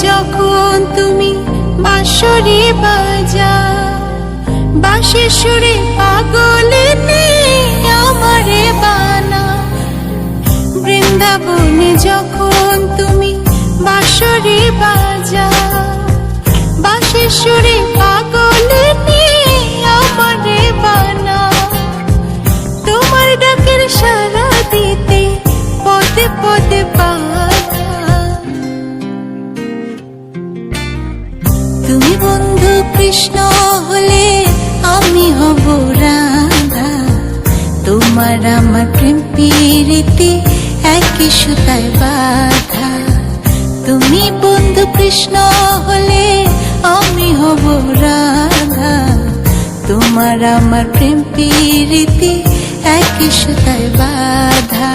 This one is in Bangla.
যখন তুমি বাঁশরি বাজাও, বাঁশির সুরে পাগলে আমারে বানাও। বৃন্দাবনে যখন তুমি বাঁশরি বাজাও, বাঁশির সুরে পাগলে আমারে বানাও। তোমার ডাকের সাড়া দিতে পদে পদে বাধা। তুমি বন্ধু কৃষ্ণ হলে আমি হব রাধা। তোমার আমার প্রেম প্রীতি একই সুতায় বাঁধা। তুমি বন্ধু কৃষ্ণ হলে আমি হব রাধা। তোমার আমার প্রেম প্রীতি একই সুতায় বাঁধা।